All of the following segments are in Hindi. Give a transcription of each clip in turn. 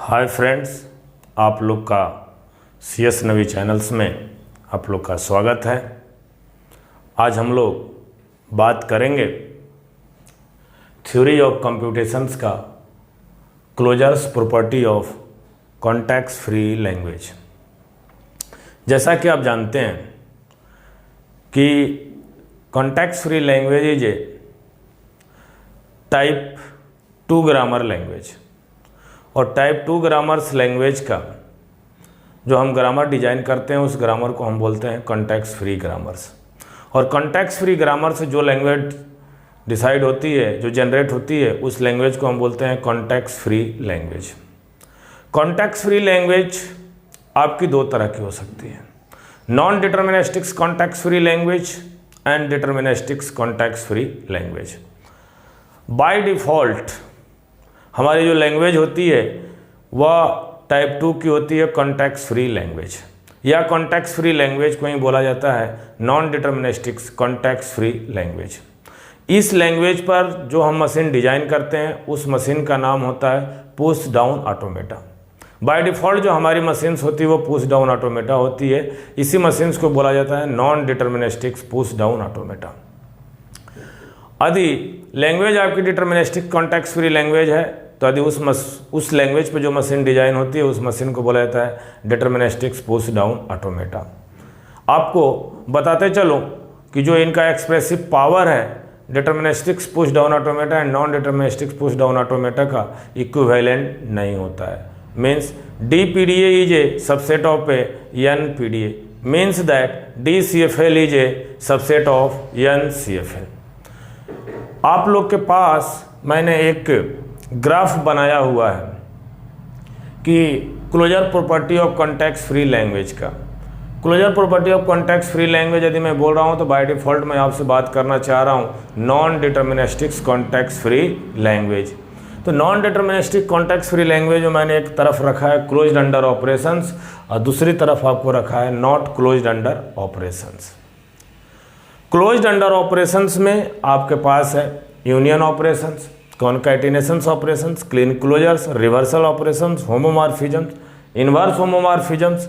हाय फ्रेंड्स, आप लोग का CS नवी चैनल्स में आप लोग का स्वागत है। आज हम लोग बात करेंगे थ्योरी ऑफ कंप्यूटेशंस का closures property of context free language. जैसा कि आप जानते हैं कि context free language is a type 2 grammar language, और टाइप 2 ग्रामर्स लैंग्वेज का जो हम ग्रामर डिजाइन करते हैं उस ग्रामर को हम बोलते हैं कॉन्टेक्स्ट फ्री ग्रामर्स। और कॉन्टेक्स्ट फ्री ग्रामर से जो लैंग्वेज डिसाइड होती है, जो जनरेट होती है, उस लैंग्वेज को हम बोलते हैं context free language. Context free language आपकी दो तरह की हो सकती है, non deterministics context free language and deterministics context free language. By default हमारी जो लैंग्वेज होती है वह टाइप 2 की होती है कॉन्टेक्स्ट फ्री लैंग्वेज, या कॉन्टेक्स्ट फ्री लैंग्वेज को ही बोला जाता है non deterministics context free language. इस लैंग्वेज पर जो हम मशीन डिजाइन करते हैं उस मशीन का नाम होता है push down automata. By default जो हमारी मशीन्स होती है वो पुश डाउन ऑटोमेटा होती है। इसी मशीन्स को बोला जाता है non deterministics push down automata. यदि लैंग्वेज आपकी डिटर्मिनिस्टिक कॉन्टेक्स्ट फ्री लैंग्वेज है तो यदि उस लैंग्वेज पे जो मशीन डिजाइन होती है उस मशीन को बोला जाता है डिटर्मिनिस्टिक्स पुश डाउन ऑटोमेटा। आपको बताते चलो कि जो इनका एक्सप्रेसिव पावर है deterministics push down automata and non deterministics push down automata का इक्विवेलेंट नहीं होता है। Means DPDA is a subset of a NPDA, means that DCFL is a subset of NCFL। आप लोग के पास मैंने एक ग्राफ बनाया हुआ है कि closure property of context free language का। Closure property of context free language यदि मैं बोल रहा हूँ तो बाय डिफ़ॉल्ट मैं आपसे बात करना चाह रहा हूँ non deterministics context free language. तो non deterministic context free language में मैंने एक तरफ रखा है क्लोज्ड अंडर ऑपरेशंस और दूसरी तरफ आपको रखा है not closed under operations. Closed under operations में आपके पास है union operations, concatenations operations, Kleene closures, reversal operations, homomorphisms, inverse homomorphisms,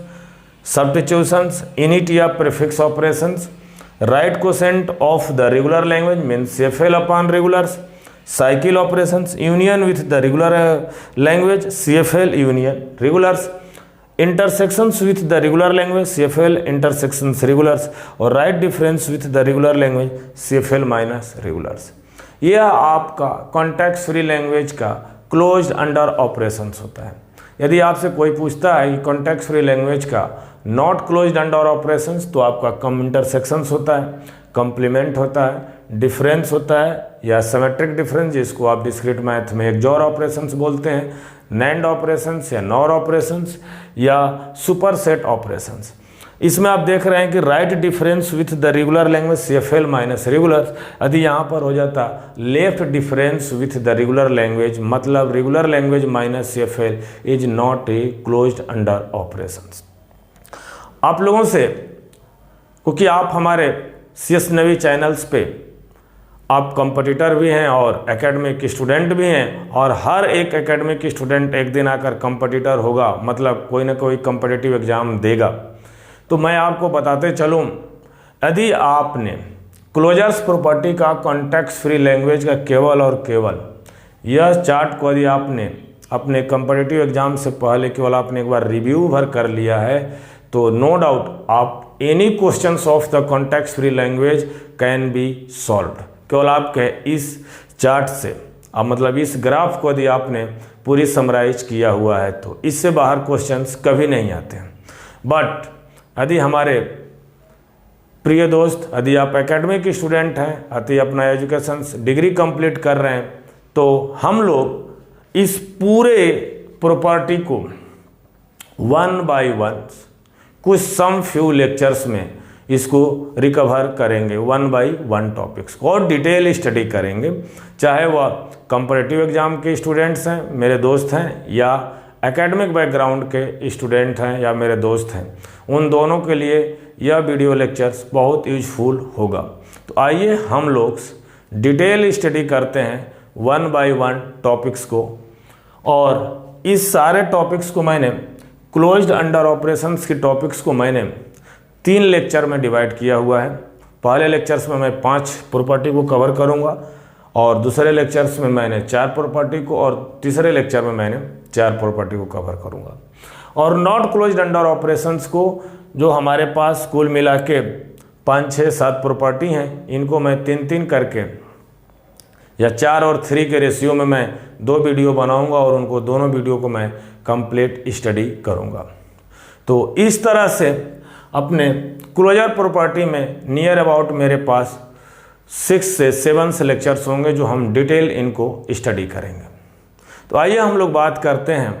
substitutions, init या prefix operations, right quotient of the regular language means CFL upon regulars, cycle operations, union with the regular language CFL union regulars, intersections with the regular language CFL intersections regulars, और right difference with the regular language CFL minus regulars. यह आपका कॉन्टेक्स्ट फ्री लैंग्वेज का क्लोज्ड अंडर ऑपरेशंस होता है। यदि आपसे कोई पूछता है कि कॉन्टेक्स्ट फ्री लैंग्वेज का नॉट क्लोज्ड अंडर ऑपरेशंस, तो आपका कम इंटरसेक्शंस होता है, कॉम्प्लीमेंट होता है, डिफरेंस होता है या सिमेट्रिक डिफरेंस, जिसको आप डिस्क्रीट मैथ में एक्सओर ऑपरेशंस बोलते हैं, नैंड ऑपरेशंस या नॉर ऑपरेशंस या सुपरसेट ऑपरेशंस। इसमें आप देख रहे हैं कि right difference with the regular language CFL minus regular. यदि यहाँ पर हो जाता left difference with the regular language, मतलब regular language minus CFL is not a closed under operations. आप लोगों से, क्योंकि आप हमारे CS नवी चैनल्स पे आप कंपटीटर भी हैं और एकेडमिक स्टूडेंट भी हैं, और हर एक एकेडमिक स्टूडेंट एक दिन आकर कंपटीटर होगा, मतलब कोई ना कोई कंपटीटिव एग्जाम देगा। तो मैं आपको बताते चलूँ, यदि आपने क्लोजर्स प्रॉपर्टी का कॉन्टेक्स्ट फ्री लैंग्वेज का केवल और केवल यह चार्ट को यदि आपने अपने कॉम्पिटिटिव एग्जाम से पहले केवल आपने एक बार रिव्यू भर कर लिया है तो नो डाउट आप any questions of the context free language can be solved. केवल आपके इस चार्ट से, अब मतलब इस ग्राफ को यदि आपने पूरी समराइज किया हुआ है तो इससे बाहर क्वेश्चंस कभी नहीं आते हैं। बट यदि हमारे प्रिय दोस्त, यदि आप एकेडमिक स्टूडेंट हैं, यदि अपना एजुकेशन डिग्री कंप्लीट कर रहे हैं, तो हम लोग इस पूरे प्रॉपर्टी को 1 बाय 1 कुछ सम फ्यू लेक्चर्स में इसको रिकवर करेंगे, 1 बाय 1 टॉपिक्स को और डिटेल स्टडी करेंगे। चाहे वह कॉम्पिटिटिव एग्जाम के स्टूडेंट्स हैं, मेरे दोस्त हैं, या एकेडमिक बैकग्राउंड के स्टूडेंट हैं या मेरे दोस्त हैं, उन दोनों के लिए यह वीडियो लेक्चर्स बहुत यूजफुल होगा। तो आइए हम लोग डिटेल स्टडी करते हैं 1 बाय 1 टॉपिक्स को, और इस सारे टॉपिक्स को मैंने क्लोज्ड अंडर ऑपरेशंस के टॉपिक्स को मैंने 3 लेक्चर में डिवाइड किया हुआ है। पहले लेक्चर्स में मैं 5 प्रॉपर्टी को कवर करूंगा और दूसरे लेक्चर्स में मैंने 4 प्रॉपर्टी को और तीसरे लेक्चर में मैंने 4 प्रॉपर्टी को कवर करूंगा। और नॉट क्लोज्ड अंडर ऑपरेशंस को जो हमारे पास कुल मिला के 5, 6, 7 प्रॉपर्टी हैं, इनको मैं 3-3 करके या 4 और 3 के रेशियो में मैं 2 वीडियो बनाऊंगा और उनको दोनों वीडियो को मैं कंप्लीट स्टडी करूंगा। तो इस तरह से अपने क्लोजर प्रॉपर्टी में नियर अबाउट मेरे पास 6 से 7 लेक्चर्स होंगे जो हम डिटेल इनको स्टडी करेंगे। तो आइए हम लोग बात करते हैं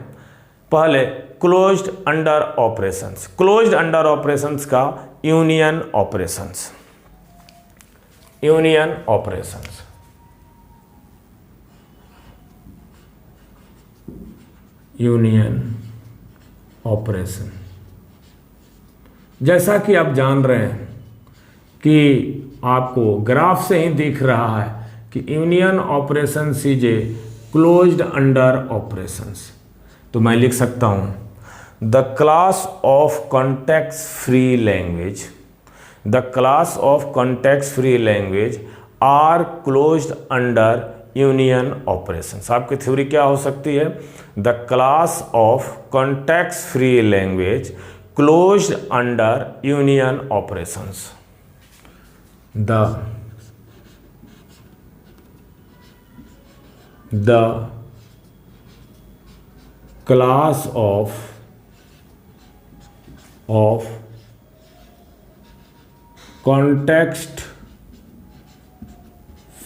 पहले closed under operations. Closed under operations का union operations. Union operations, union operation. जैसा कि आप जान रहे हैं कि आपको ग्राफ से ही दिख रहा है कि union operation is a closed under operations. तो मैं लिख सकता हूं the class of context free language, the class of context free language are closed under union operations. आपकी थ्योरी क्या हो सकती है? The class of context free language closed under union operations. The class of context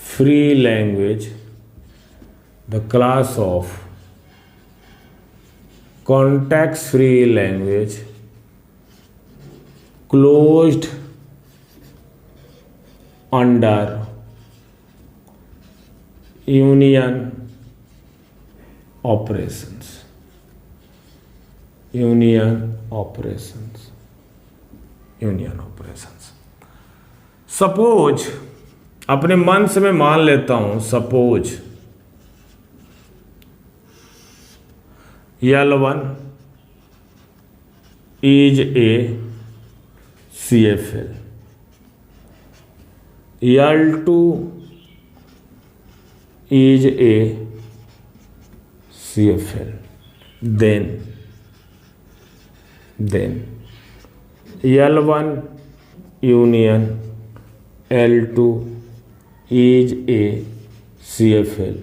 free language, the class of context free language closed under union operations, union operations, union operations। Suppose अपने मन से मैं मान लेता हूं, suppose L1 is a CFL, L2 is a CFL, then L1 union L2 is a CFL।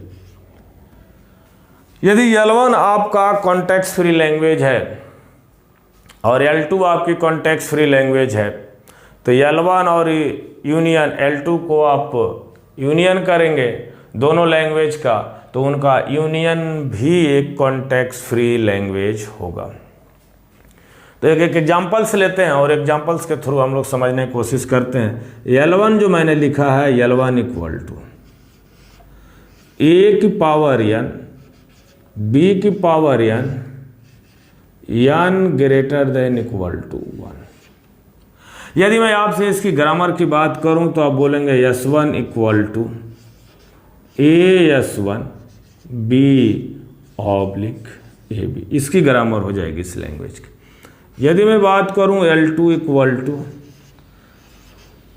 यदि L1 आपका कॉन्टेक्स्ट फ्री लैंग्वेज है और L2 आपकी कॉन्टेक्स्ट फ्री लैंग्वेज है, तो L1 और यूनियन L2 को आप यूनियन करेंगे दोनों लैंग्वेज का, तो उनका यूनियन भी एक कॉन्टेक्स्ट फ्री लैंग्वेज होगा। तो एक एग्जांपल्स लेते हैं और एग्जांपल्स के थ्रू हम लोग समझने की कोशिश करते हैं। L1 जो मैंने लिखा है, L1 इक्वल टू A की पावर n, B की power n, n greater than equal to 1। यदि मैं आपसे इसकी ग्रामर की बात करूं तो आप बोलेंगे S1 equal to AS1 B oblique AB, इसकी ग्रामर हो जाएगी इस लैंग्वेज की। यदि मैं बात करूं L2 इक्वल टू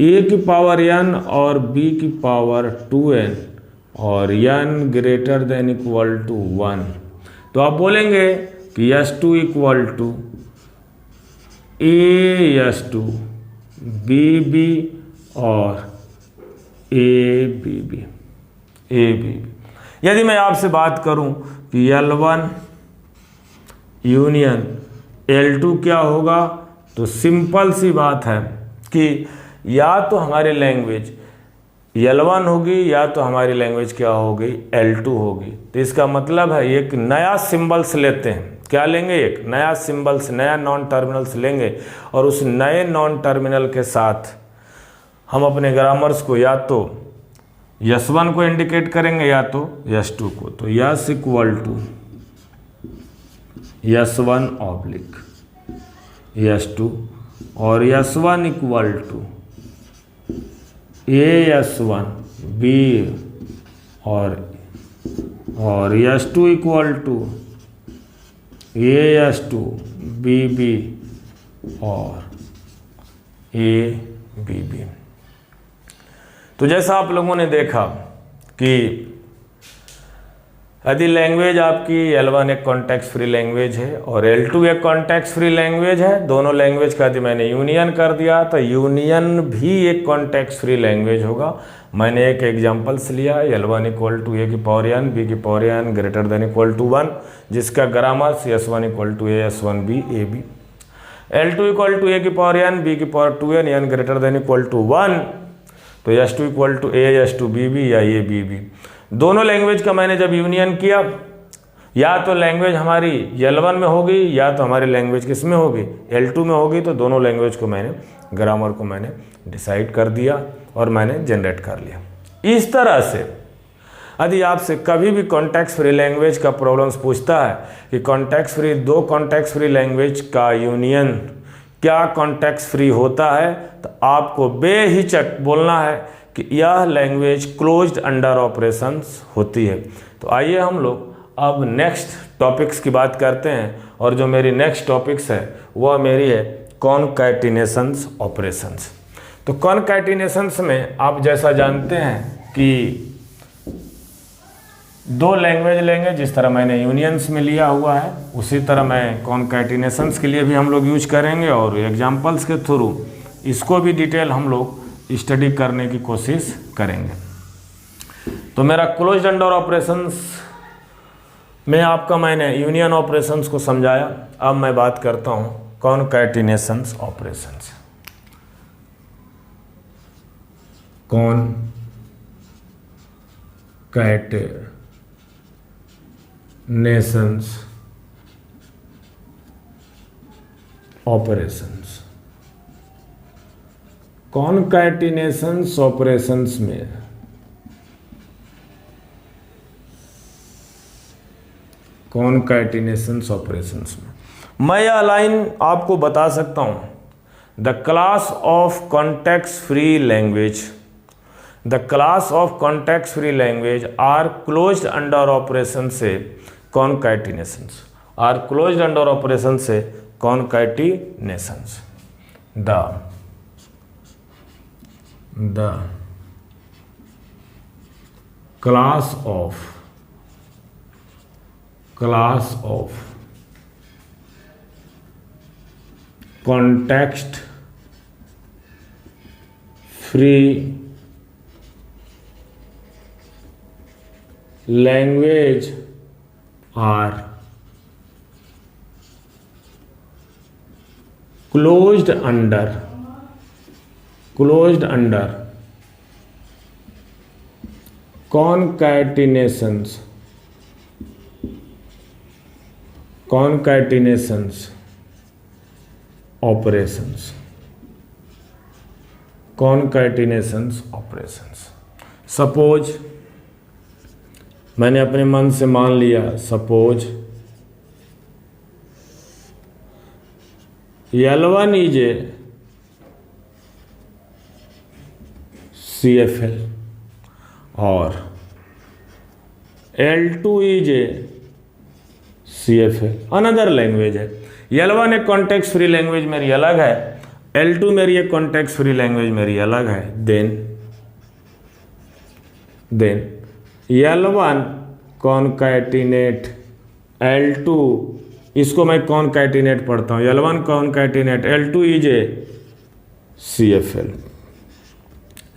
A की पावर n और B की पावर 2n और n greater than equal to 1, तो आप बोलेंगे कि S2 equal to AS2 BB और ABB। यदि मैं आपसे बात करूं कि L1 यूनियन L2 क्या होगा, तो सिंपल सी बात है कि या तो हमारी लैंग्वेज L1 होगी या तो हमारी लैंग्वेज क्या होगी, L2 होगी। तो इसका मतलब है एक नया सिंबल्स लेते हैं। क्या लेंगे? एक नया सिंबल्स, नया नॉन टर्मिनल्स लेंगे और उस नए नॉन टर्मिनल के साथ हम अपने ग्रामर्स को या तो S1 को इंडिकेट करेंगे या तो S2 को। तो S equal to S1 oblique S2 और S1 equal to AS1 B और S2 equal to AS2 BB और ABB। तो जैसा आप लोगों ने देखा कि यदि लैंग्वेज आपकी L1 एक कॉन्टेक्स्ट फ्री लैंग्वेज है और L2 एक कॉन्टेक्स्ट फ्री लैंग्वेज है, दोनों लैंग्वेज का यदि मैंने यूनियन कर दिया तो यूनियन भी एक कॉन्टेक्स्ट फ्री लैंग्वेज होगा। मैंने एक एग्जांपल्स लिया, L1 इक्वल टू A की पावर n B की power n greater than equal to 1, जिसका grammar S1 equal to A S1B AB। L2 equal to A की पावर n B की power 2n n greater than equal to 1, तो S2 equal to A S2BB या ABB। दोनों लैंग्वेज का मैंने जब यूनियन किया, या तो लैंग्वेज हमारी L1 में होगी या तो हमारी लैंग्वेज किस में होगी, L2 में होगी। तो दोनों लैंग्वेज को मैंने ग्रामर को मैंने डिसाइड कर दिया और मैंने जनरेट कर लिया। इस तरह से यदि आपसे कभी भी कॉन्टेक्स्ट फ्री लैंग्वेज का प्रॉब्लम्स पूछता है कि कॉन्टेक्स्ट फ्री, दो कॉन्टेक्स्ट फ्री लैंग्वेज का यूनियन क्या कॉन्टेक्स्ट फ्री होता है, तो आपको बेहिचक बोलना है कि यह लैंग्वेज क्लोज्ड अंडर ऑपरेशंस होती है। तो आइए हम लोग अब नेक्स्ट टॉपिक्स की बात करते हैं, और जो मेरी नेक्स्ट टॉपिक्स है वह मेरी है कॉनकैटिनेशंस ऑपरेशंस। तो कॉनकैटिनेशंस में आप जैसा जानते हैं कि दो लैंग्वेज लेंगे, जिस तरह मैंने यूनियंस में लिया हुआ है उसी तरह मैं कॉनकैटिनेशंस के लिए भी हम लोग यूज करेंगे, और एग्जांपल्स के थ्रू इसको भी डिटेल हम लोग स्टडी करने की कोशिश करेंगे। तो मेरा क्लोज्ड अंडर ऑपरेशंस में आपका मैंने यूनियन ऑपरेशंस को समझाया। अब मैं बात करता हूं कॉनकैटिनेशंस ऑपरेशंस। कॉनकैटिनेशंस ऑपरेशंस। कॉनकैटिनेशंस ऑपरेशंस में कॉनकैटिनेशंस ऑपरेशंस में मैं यह लाइन आपको बता सकता हूं, the class of context free language, the class of context free language are closed under operation से concatenations, are closed under operation से concatenations. The class of context free language are closed under concatenations operations। Suppose मैंने अपने मन से मान लिया, suppose L1 is a CFL और L2 is a CFL, another language है। L1 एक कॉन्टेक्स्ट फ्री लैंग्वेज मेरी अलग है, L2 मेरी एक कॉन्टेक्स्ट फ्री लैंग्वेज मेरी अलग है। देन L1 कॉनकैटिनेट L2, इसको मैं कॉनकैटिनेट पढ़ता हूँ, L1 concatenate L2 is a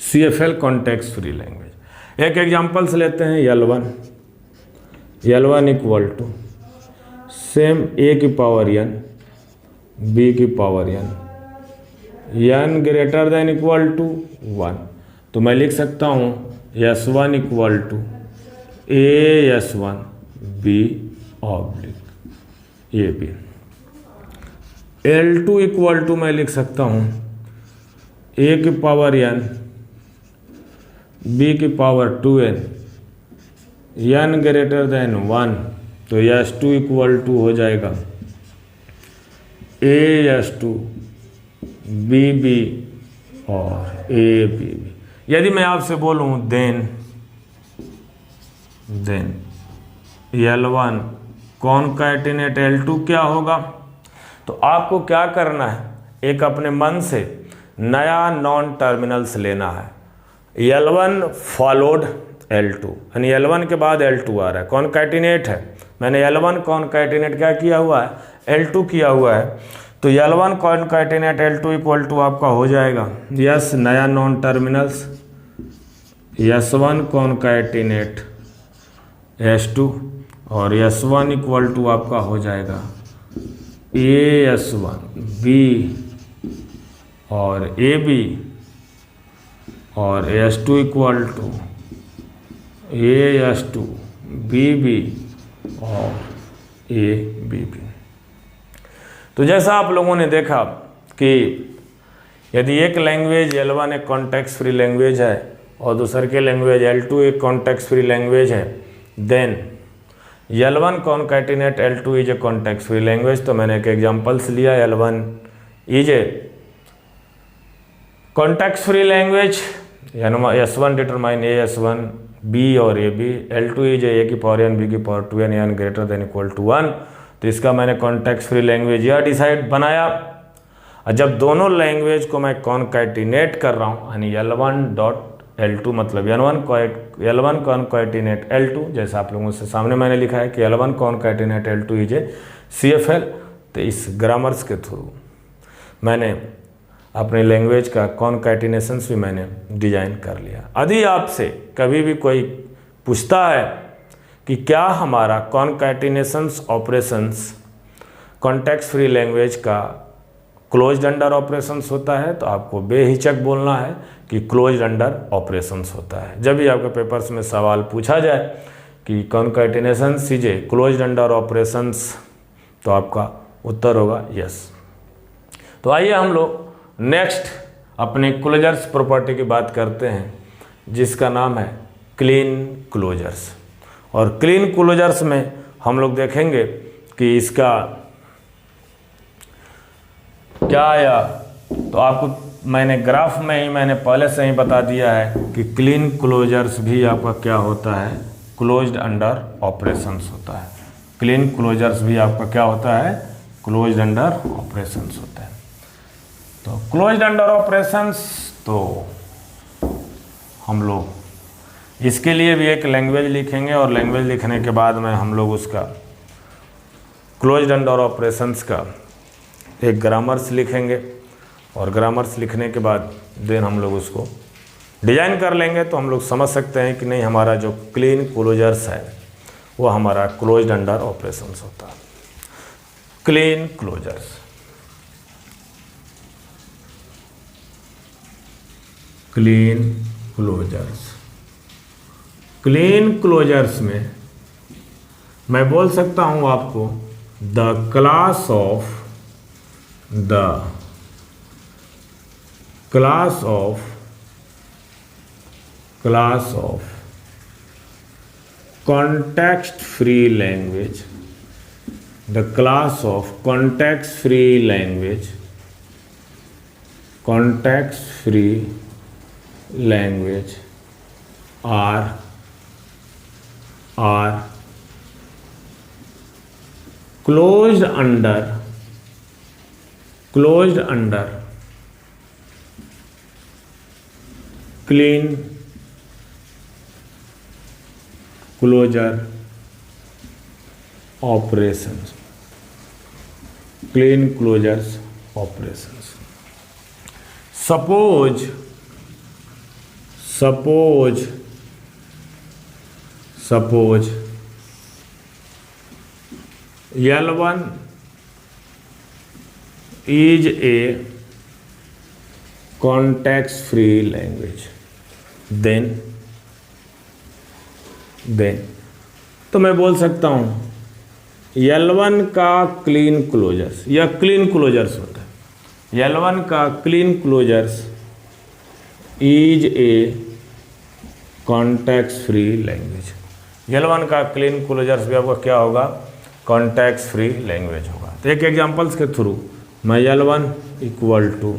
CFL context free language. एक एग्जांपल्स लेते हैं, L1 equal to same A की पावर n B की power n greater than equal to 1, तो मैं लिख सकता हूँ S1 equal to A S1 B oblique AB। L2 equal to मैं लिख सकता हूँ A की पावर n B की power 2n n greater than 1, तो S2 इक्वल टू हो जाएगा AS2 BB और ABB। यदि मैं आपसे बोलूं देन L1 कॉनकैटिनेट L2 क्या होगा। तो आपको क्या करना है, एक अपने मन से नया नॉन टर्मिनल्स लेना है। L1 फॉलोड L2, यानी L1 के बाद L2 आ रहा है, कॉनकैटिनेट है। मैंने L1 कॉनकैटिनेट क्या किया हुआ है, L2 किया हुआ है। तो L1 concatenate L2 equal to आपका हो जाएगा यस नया non terminals S1 concatenate S2 और S1 इक्वल टू आपका हो जाएगा AS1 B और AB और S2 equal to AS2 BB और ABB। तो जैसा आप लोगों ने देखा कि यदि एक लैंग्वेज L1 एक कॉन्टेक्स्ट फ्री लैंग्वेज है और दूसरे के लैंग्वेज L2 एक कॉन्टेक्स्ट फ्री लैंग्वेज है, then L1 concatenate L2 is a context free language. तो मैंने एक एग्जांपल्स लिया, L1 is a context free language, S1 determine AS1 B और AB, L2 इज A की पावर n B की power 2n n greater than equal to 1। तो इसका मैंने कॉन्टेक्स्ट फ्री लैंग्वेज यह डिसाइड बनाया। और जब दोनों लैंग्वेज को मैं कॉनकैटिनेट कर रहा हूँ, यानी L1.L2 मतलब L1 कॉनकैटिनेट L2, जैसा आप लोगों से सामने मैंने लिखा है कि L1 concatenate L2 is a CFL। तो इस ग्रामर्स के थ्रू मैंने अपने लैंग्वेज का कॉनकैटिनेशंस भी मैंने डिजाइन कर लिया। यदि आपसे कभी भी कोई पूछता है कि क्या हमारा कॉनकैटिनेशंस ऑपरेशंस कॉन्टेक्स्ट फ्री लैंग्वेज का क्लोज्ड अंडर ऑपरेशंस होता है, तो आपको बेहिचक बोलना है कि क्लोज्ड अंडर ऑपरेशंस होता है। जब भी आपके पेपर्स में सवाल पूछा जाए कि concatenations is a closed under operations, तो आपका उत्तर होगा यस। तो आइए हम लोग नेक्स्ट अपने क्लोजर्स प्रॉपर्टी की बात करते हैं, जिसका नाम है क्लीन क्लोजर्स। और क्लीन क्लोजर्स में हम लोग देखेंगे कि इसका क्या आया। तो आपको मैंने ग्राफ में ही मैंने पहले से ही बता दिया है कि क्लीन क्लोजर्स भी आपका क्या होता है, क्लोज्ड अंडर ऑपरेशंस होता है। क्लीन क्लोजर्स भी आपका क्या होता है, क्लोज्ड अंडर ऑपरेशंस होता है। तो क्लोज्ड अंडर ऑपरेशंस, तो हम लोग इसके लिए भी एक लैंग्वेज लिखेंगे और लैंग्वेज लिखने के बाद में हम लोग उसका क्लोज्ड अंडर ऑपरेशंस का एक ग्रामर्स लिखेंगे और ग्रामर्स लिखने के बाद देन हम लोग उसको डिजाइन कर लेंगे। तो हम लोग समझ सकते हैं कि नहीं हमारा जो क्लीन क्लोजर्स है वो हमारा क्लोज्ड अंडर ऑपरेशंस होता है। Clean closures, clean closures, clean closures में मैं बोल सकता हूं आपको the class of context free language, the class of context free language are closed under clean closure operations, clean closures operations. Suppose L1 is a context free language, then तो मैं बोल सकता हूं L1 का क्लीन क्लोजर्स या क्लीन क्लोजर्स होता है। L1 का clean closures is a context free language. L1 का क्लीन क्लोजर्स भी आपका क्या होगा, कॉन्टेक्स्ट फ्री लैंग्वेज होगा। तो एक एग्जांपल्स के थ्रू मैं L1 इक्वल टू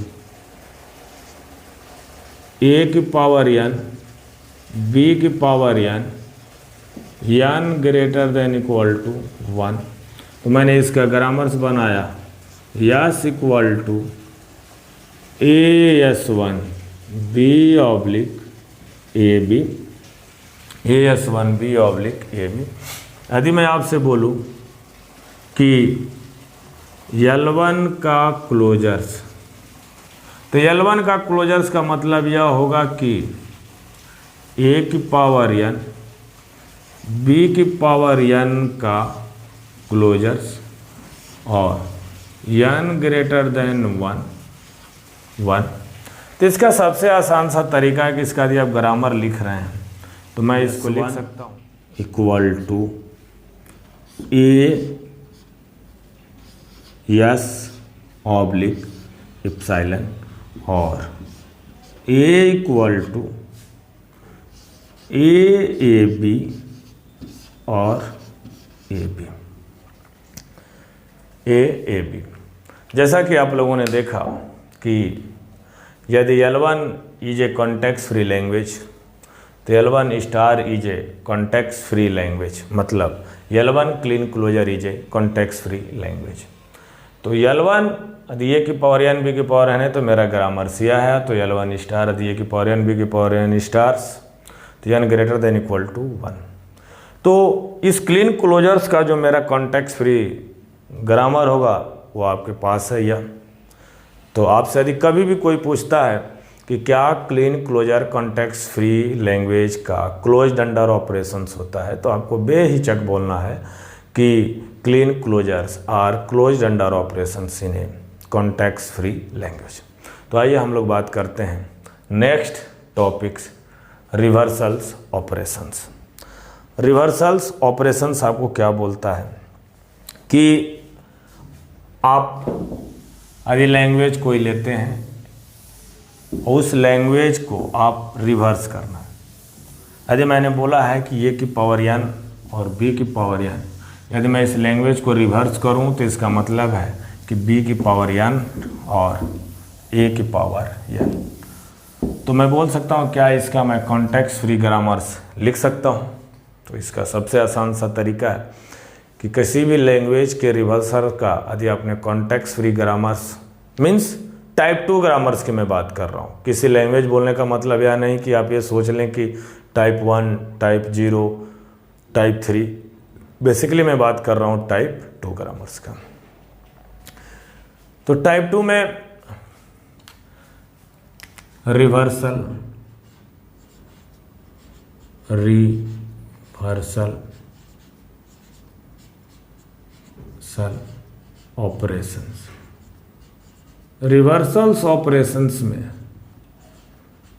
A की पावर n B की power n n greater than equal to 1, तो मैंने इसका ग्रामर्स बनाया S equal to AS1 B oblique AB, AS1 B oblique AB। यदि मैं आपसे बोलूं कि L1 का क्लोजर्स, तो L1 का क्लोजर्स का मतलब यह होगा कि A की पावर n B की पावर n का क्लोजर्स और n ग्रेटर देन 1। तो इसका सबसे आसान सा तरीका है कि इसका यदि आप ग्रामर लिख रहे हैं तो मैं इसको लिख सकता हूँ equal to AS oblique epsilon और A इक्वल टू AAB और AAB। जैसा कि आप लोगों ने देखा कि यदि L1 is a context free language तो L1 star is a context free language, मतलब L1 Kleene closure is a context free language. तो L1 यदि A की पावर n B की पावर n है तो मेरा ग्रामर यह है, तो L1 स्टार यदि A की पावर n B की पावर n स्टार्स तो n greater than equal to 1। तो इस क्लीन क्लोजर्स का जो मेरा कॉन्टेक्स्ट फ्री ग्रामर होगा वो आपके पास है यह। तो आपसे यदि कभी भी कोई पूछता है कि क्या Kleene closure context free language का क्लोज्ड अंडर ऑपरेशंस होता है, तो आपको बेहिचक बोलना है कि Kleene closures are closed under operations in a context free language. तो आइए हम लोग बात करते हैं next topics, reversals operations. Reversals operations आपको क्या बोलता है कि आप यदि लैंग्वेज कोई लेते हैं उस लैंग्वेज को आप रिवर्स करना। यदि मैंने बोला है कि A की पावर n और B की पावर n, यदि मैं इस लैंग्वेज को रिवर्स करूं तो इसका मतलब है कि B की पावर n और A की पावर n। तो मैं बोल सकता हूं क्या इसका मैं कॉन्टेक्स्ट फ्री ग्रामर्स लिख सकता हूं। तो इसका सबसे आसान सा तरीका है कि किसी भी लैंग्वेज के रिवर्सल का यदि आपने context free grammars means type 2 grammars की मैं बात कर रहा हूँ। किसी लैंग्वेज बोलने का मतलब यह नहीं कि आप ये सोच लें कि टाइप 1, टाइप 0, टाइप 3, बेसिकली मैं बात कर रहा हूँ टाइप 2 ग्रामर्स का। तो टाइप 2 में रिवर्सल ऑपरेशंस, रिवर्सल्स ऑपरेशंस में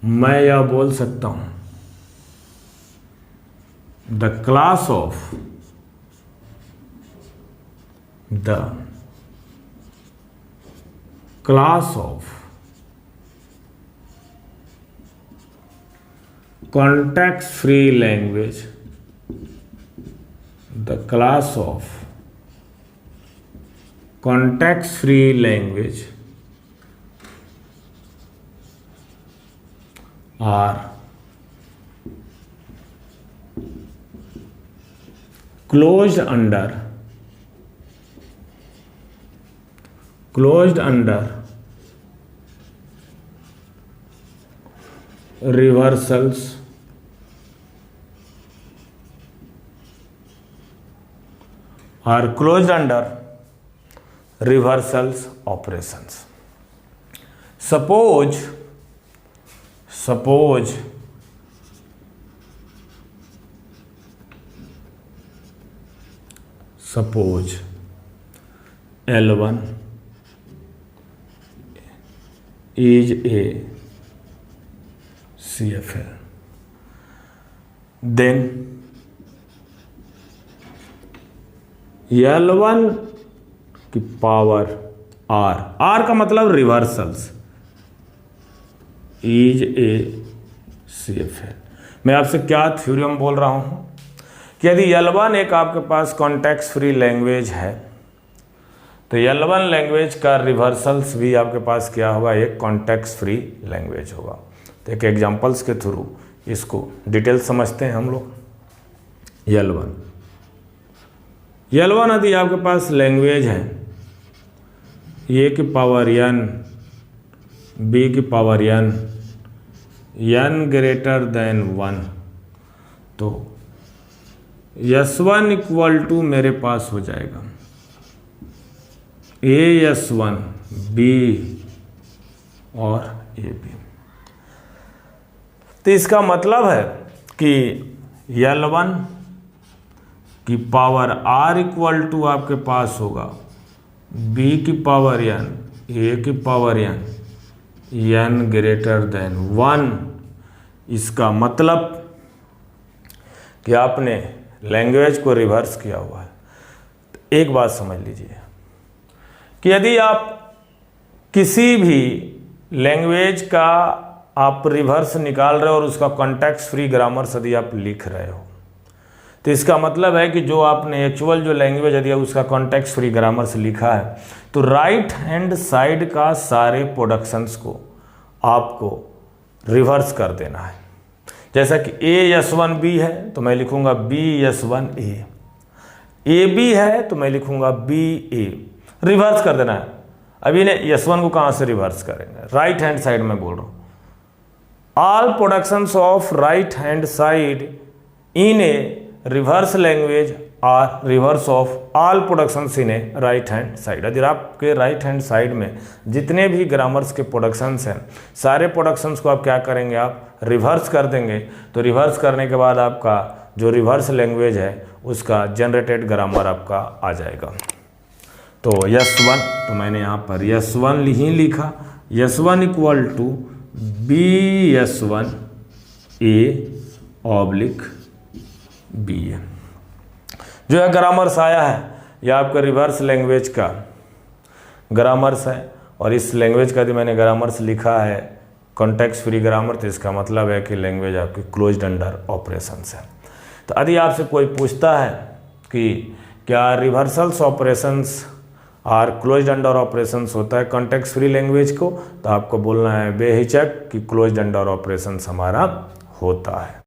मैं यह बोल सकता हूं the class of context free language, the class of context free language are closed under reversals are closed under reversals operations. Suppose L1 is a CFL, then L1 की पावर R का मतलब रिवर्सल्स इज ए CFL। मैं आपसे क्या थ्योरम बोल रहा हूं कि यदि L1 एक आपके पास कॉन्टेक्स्ट फ्री लैंग्वेज है तो L1 लैंग्वेज का रिवर्सल्स भी आपके पास क्या होगा, एक कॉन्टेक्स्ट फ्री लैंग्वेज होगा। तो एक एग्जांपल्स के थ्रू इसको डिटेल समझते हैं हम लोग। L1 यदि आपके पास लैंग्वेज है ए की पावर n, बी की power n, n greater than 1, तो S1 इक्वल टू मेरे पास हो जाएगा AS1 B और AB। तो इसका मतलब है कि L1 की पावर R इक्वल टू आपके पास होगा B की पावर n, A की पावर n ग्रेटर देन 1। इसका मतलब कि आपने लैंग्वेज को रिवर्स किया हुआ है। तो एक बात समझ लीजिए कि यदि आप किसी भी लैंग्वेज का आप रिवर्स निकाल रहे हो और उसका कॉन्टेक्स्ट फ्री ग्रामर यदि आप लिख रहे हो, तो इसका मतलब है कि जो आपने एक्चुअल जो लैंग्वेज यदि उसका कॉन्टेक्स्ट फ्री ग्रामर से लिखा है, तो राइट हैंड साइड का सारे प्रोडक्शंस को आपको रिवर्स कर देना है। जैसा कि AS1B है तो मैं लिखूंगा BS1A, AB है तो मैं लिखूंगा BA, रिवर्स कर देना है। अभी ने S1 को कहां से रिवर्स करेंगे? राइट हैंड साइड में बोल रहा हूं, all productions of right hand side in a reverse language are reverse of all productions in a right hand side. यदि आपके राइट हैंड साइड में जितने भी ग्रामर्स के प्रोडक्शंस हैं, सारे प्रोडक्शंस को आप क्या करेंगे? आप रिवर्स कर देंगे। तो रिवर्स करने के बाद आपका जो रिवर्स लैंग्वेज है उसका जनरेटेड ग्रामर आपका आ जाएगा। तो S1, तो मैंने यहाँ पर S1 ही लिखा, S1 इक्वल टू BS1A/BA। जो है ग्रामर्स आया है, यह आपका रिवर्स लैंग्वेज का ग्रामर्स है। और इस लैंग्वेज का यदि मैंने ग्रामर्स लिखा है कॉन्टेक्स्ट फ्री ग्रामर, तो इसका मतलब है कि लैंग्वेज आपकी क्लोज्ड अंडर ऑपरेशंस है। तो यदि आपसे कोई पूछता है कि क्या रिवर्सल्स ऑपरेशंस और क्लोज्ड अंडर ऑपरेशंस होता है कॉन्टेक्स्ट फ्री लैंग्वेज को, तो आपको बोलना है बेहिचक कि क्लोज्ड अंडर ऑपरेशंस हमारा होता है।